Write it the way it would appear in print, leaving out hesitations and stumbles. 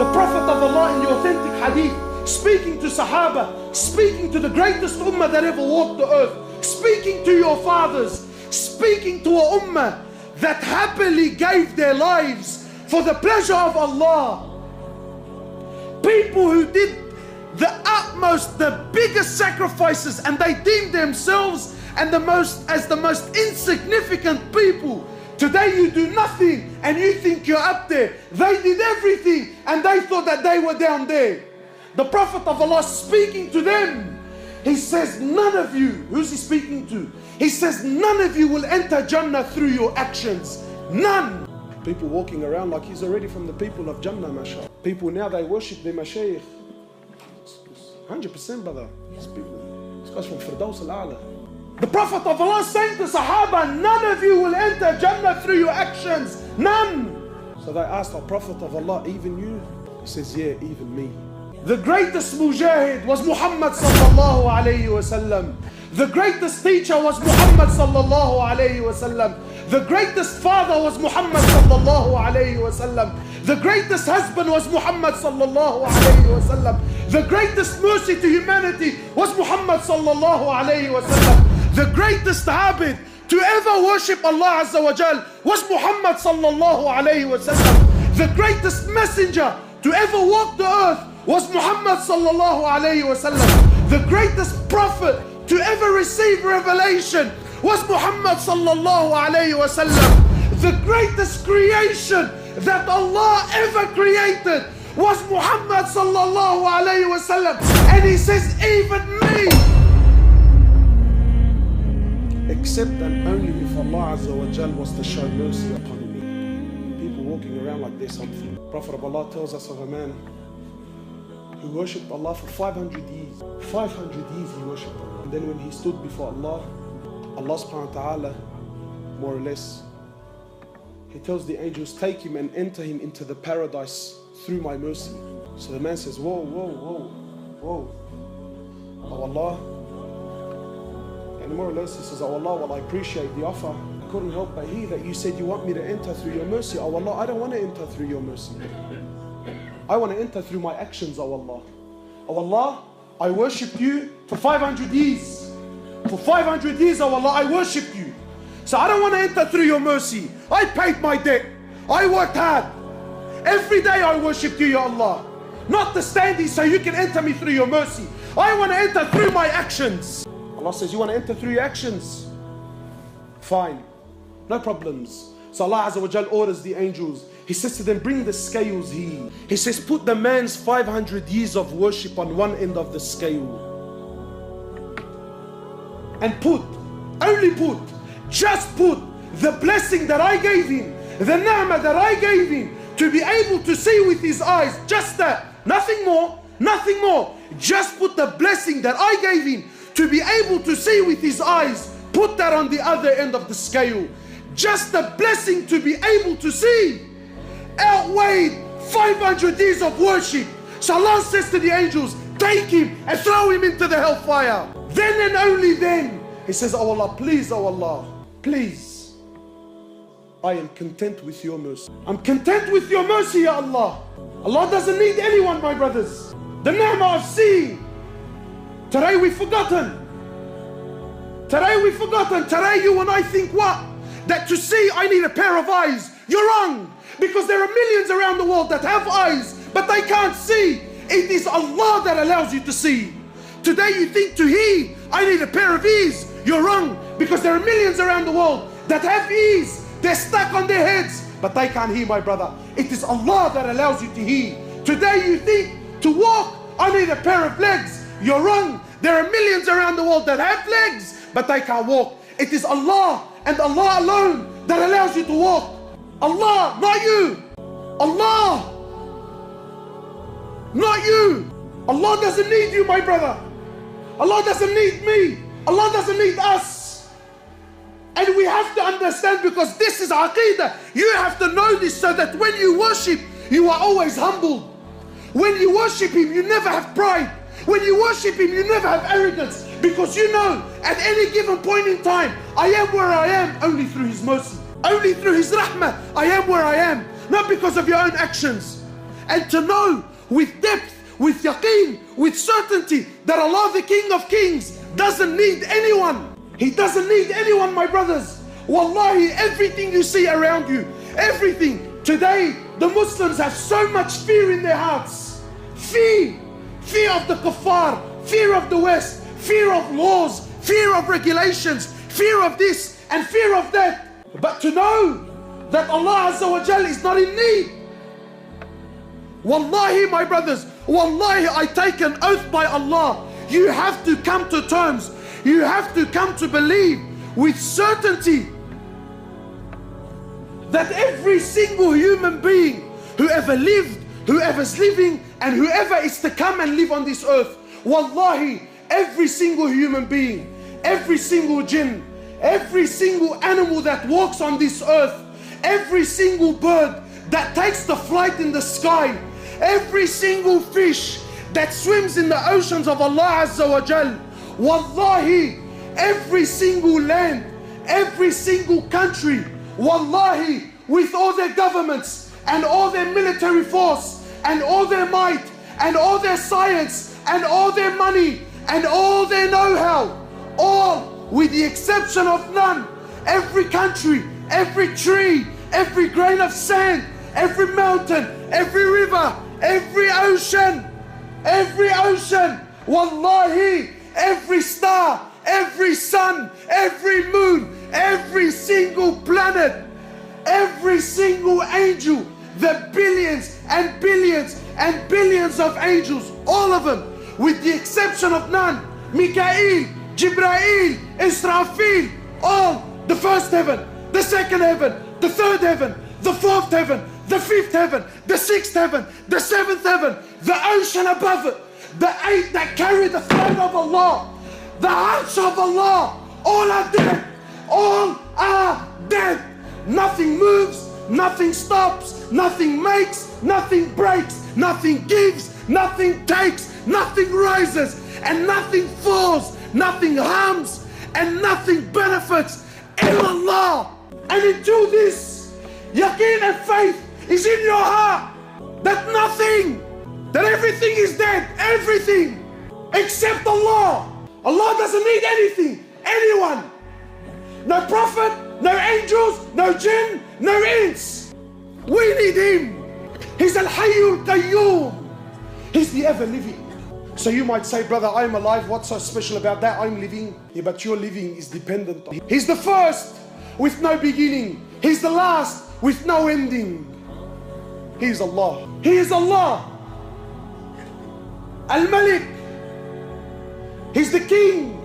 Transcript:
The Prophet of Allah in the authentic hadith, speaking to Sahaba, speaking to the greatest ummah that ever walked the earth, speaking to your fathers, speaking to a ummah that happily gave their lives for the pleasure of Allah. People who did the utmost, the biggest sacrifices, and they deemed themselves as the most insignificant people. Today you do nothing and you think you're up there. They did everything and they thought that they were down there. The Prophet of Allah speaking to them, he says, none of you, who's he speaking to? He says, none of you will enter Jannah through your actions. None. People walking around like he's already from the people of Jannah, mashallah. People now, they worship their mashaykh. 100%, brother. These people, this guy's from Firdaus al-A'la. The Prophet of Allah saying to Sahaba, none of you will enter Jannah through your actions. None. So they asked the Prophet of Allah, even you? He says, yeah, even me. The greatest mujahid was Muhammad sallallahu alayhi wasallam. The greatest teacher was Muhammad sallallahu alayhi wasallam. The greatest father was Muhammad sallallahu alayhi wasallam. The greatest husband was Muhammad sallallahu alayhi wasallam. The greatest mercy to humanity was Muhammad sallallahu alayhi wasallam. The greatest abid to ever worship Allah Azza wa Jal was Muhammad sallallahu alayhi wasallam. The greatest messenger to ever walk the earth was Muhammad sallallahu alayhi wasallam. The greatest prophet to ever receive revelation was Muhammad sallallahu alayhi wasallam. The greatest creation that Allah ever created was Muhammad sallallahu alayhi wasallam. And he says, even me. Except and only if Allah Azza wa Jal was to show mercy upon me. People walking around like there's something. Prophet of Allah tells us of a man who worshipped Allah for 500 years. 500 years he worshipped Allah. And then when he stood before Allah, Allah subhanahu wa ta'ala, more or less, he tells the angels, take him and enter him into the paradise through my mercy. So the man says, whoa, whoa, whoa, whoa. Oh Allah. And more or less he says, oh Allah, well I appreciate the offer. I couldn't help but hear that you said you want me to enter through your mercy. Oh Allah, I don't want to enter through your mercy. I want to enter through my actions, oh Allah. Oh Allah, I worshipped you for 500 years. For 500 years, oh Allah, I worshipped you. So I don't want to enter through your mercy. I paid my debt. I worked hard. Every day I worshipped you, Ya Allah. Not to stand here so you can enter me through your mercy. I want to enter through my actions. Allah says, you want to enter through your actions? Fine. No problems. So Allah Azza wa Jal orders the angels. He says to them, bring the scales here. He says, put the man's 500 years of worship on one end of the scale. And just put the blessing that I gave him, the ni'mah that I gave him, to be able to see with his eyes, just that, nothing more, nothing more. Just put the blessing that I gave him to be able to see with his eyes, put that on the other end of the scale. Just the blessing to be able to see outweighed 500 years of worship. So Allah says to the angels, take him and throw him into the hellfire. Then and only then, he says, oh Allah, please, oh Allah, please, I am content with your mercy. I'm content with your mercy, Ya Allah. Allah doesn't need anyone, my brothers. The ni'mah of seeing. Today we've forgotten. Today we've forgotten. Today you and I think what? That to see I need a pair of eyes. You're wrong. Because there are millions around the world that have eyes, but they can't see. It is Allah that allows you to see. Today you think to hear, I need a pair of ears. You're wrong. Because there are millions around the world that have ears. They're stuck on their heads, but they can't hear, my brother. It is Allah that allows you to hear. Today you think to walk, I need a pair of legs. You're wrong. There are millions around the world that have legs, but they can't walk. It is Allah and Allah alone that allows you to walk. Allah, not you. Allah, not you. Allah doesn't need you, my brother. Allah doesn't need me. Allah doesn't need us. And we have to understand, because this is Aqeedah. You have to know this so that when you worship, you are always humbled. When you worship Him, you never have pride. When you worship Him, you never have arrogance. Because you know, at any given point in time, I am where I am only through His mercy. Only through His rahmah, I am where I am. Not because of your own actions. and to know with depth, with yaqeen, with certainty that Allah, the King of Kings, doesn't need anyone. He doesn't need anyone, my brothers. Wallahi, everything you see around you, everything. Today, the Muslims have so much fear in their hearts. Fear of the kuffar, fear of the West, fear of laws, fear of regulations, fear of this and fear of that. But to know that Allah Azza wa Jal is not in need. Wallahi, my brothers, wallahi, I take an oath by Allah. You have to come to terms. You have to come to believe with certainty that every single human being, whoever lived, whoever's living, and whoever is to come and live on this earth, wallahi, every single human being, every single jinn, every single animal that walks on this earth, every single bird that takes the flight in the sky, every single fish that swims in the oceans of Allah Azza wa Jal, wallahi, every single land, every single country, wallahi, with all their governments and all their military force and all their might and all their science and all their money and all their know-how, all with the exception of none, every country, every tree, every grain of sand, every mountain, every river, every ocean, wallahi, every star, every sun, every moon, every single planet, every single angel, the billions and billions and billions of angels, all of them, with the exception of none, Mikael, Jibrail, Israfil, all, the first heaven, the second heaven, the third heaven, the fourth heaven, the fifth heaven, the sixth heaven, the seventh heaven, the ocean above it, the eight that carry the throne of Allah, the arsh of Allah, all are dead. All are dead. Nothing moves, nothing stops, nothing makes, nothing breaks, nothing gives, nothing takes, nothing rises, and nothing falls, nothing harms, and nothing benefits in Allah. And until this yaqeen and faith is in your heart, that nothing, that everything is dead, everything except Allah. Allah doesn't need anything, anyone. No prophet, no angels, no jinn, no ins. We need Him. He's Al-Hayyul Qayyum. He's the ever-living. So you might say, brother, I'm alive. What's so special about that? I'm living. Yeah, but your living is dependent on Him. He's the first with no beginning. He's the last with no ending. He is Allah. He is Allah. Al-Malik. He's the King.